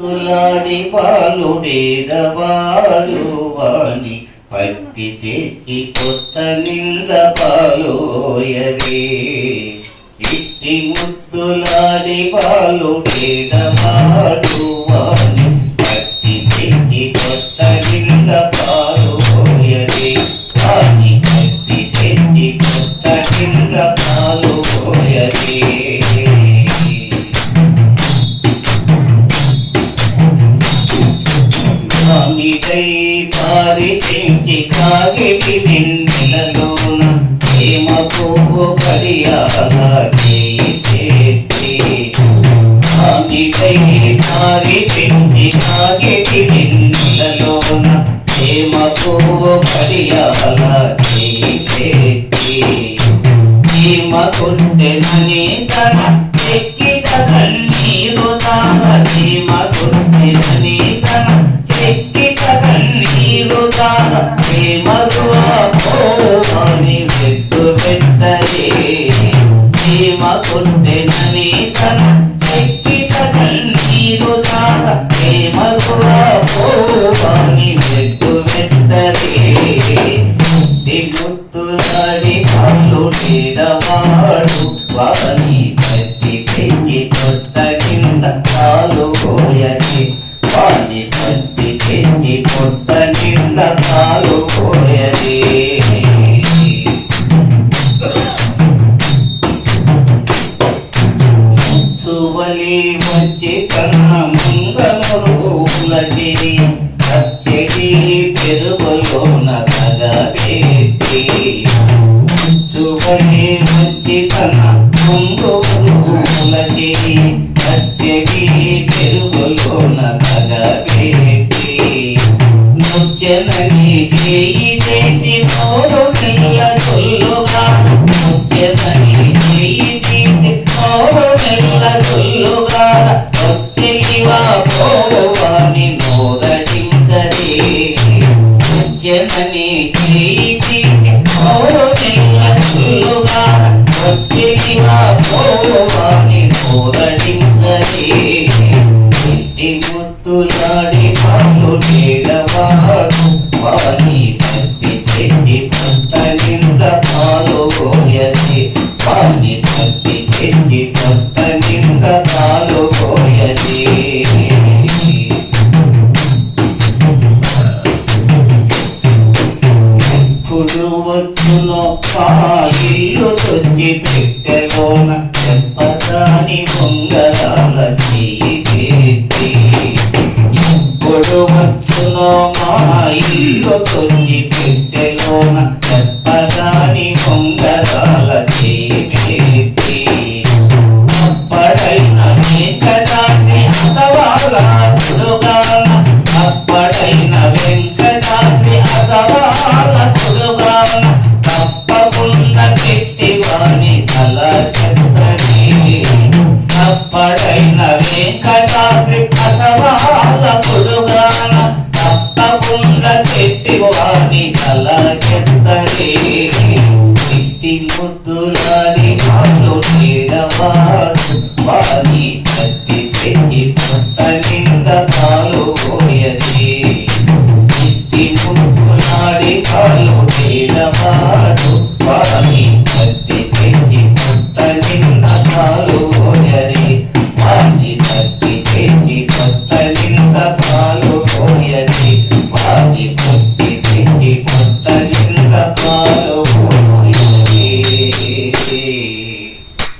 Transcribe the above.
ముద్దులాడి పాలుడేదవాడు వాణి పట్టి తెచ్చి కొత్త నింద పాలోయరే. ఇట్టి ముద్దులాడి పాలుడేదవాడు వాణి పట్టి తెచ్చి కొత్త నింద పాలోయరే. వాణి పట్టి తెచ్చి కొత్త నింద పాలోయరే. స్వామికై పారిచించి కాగిటి నిన్నెలలోన ప్రేమ పువ్వు కడియాల చేతి. స్వామికై పారిచించి కాగిటి నిన్నెలలోన ప్రేమ పువ్వు కడియాల చేతి. ప్రేమ కొట్టెనని తన చెక్కిట కన్నీరు తాన. ప్రేమ కొట్టెనని తన చెక్కిట కన్నీరు తాన. ప్రేమకు పోని వెట్టు పెట్టరే. ప్రేమ కొట్టెనని తన చెక్కిట కన్నీరు తాన. ప్రేమకు పోని వెట్టు పెట్టరే. ముద్దులాడి పాలుడేదవాడు వాణి పట్టి తెచ్చి కొత్త కింద పాలుపోయని. వాణి పట్టి తెచ్చి కొత్త నింద పాలుపోయని. సువలి వచ్చి కన్న ముంగముల చెరి పచ్చడి పెరుగులోన తగబెట్టి. సువలి వచ్చి కన్న ముంగముల చెరి పచ్చడి పెరుగులోన తగబెట్టి. ముచ్చనని చేయి చేసి నోరు నెల్ల చొల్లుగా. ముచ్చనని చేయి చేసి నోరు నెల్ల చొల్లుగా. వచ్చెలివా పోవాని నోరటించరే. ముచ్చనని చేయి చేసి నోరు నెల్ల చొల్లుగా. వచ్చెలివా పోవాని నోరటించరే. ఇట్టి ముద్దులాడి పాలుడేదవాడు వాణి పట్టి తెచ్చి కొత్త నింద పాలుపోయని. వాణి పట్టి తెచ్చి కొత్త నింద పాలుపోయని. ఎప్పుడు వచ్చునో ఆ ఇల్లు తొచ్చి పెట్టెలోన చెప్పదాని పొంగరాల చేతి. ఎప్పుడు వచ్చునో మా ఇల్లు తొచ్చి పెట్టెలోన చెప్పదాని పొంగరాల చేతి. అప్పడైన వెంకటాద్రి అసవాల తుడుగాన. అప్పడైన వెంకటాద్రి అసవాల తుడుగాన. తప్పకుండా పెట్టివాని తల చెత్తని. అప్పడైన వెంకటాద్రి అసవాల తుడుగాన. తప్పకుండా పెట్టివాని తల చెత్తని. ఇట్టి ముద్దులాడి పాలుడేదవాడు వాణి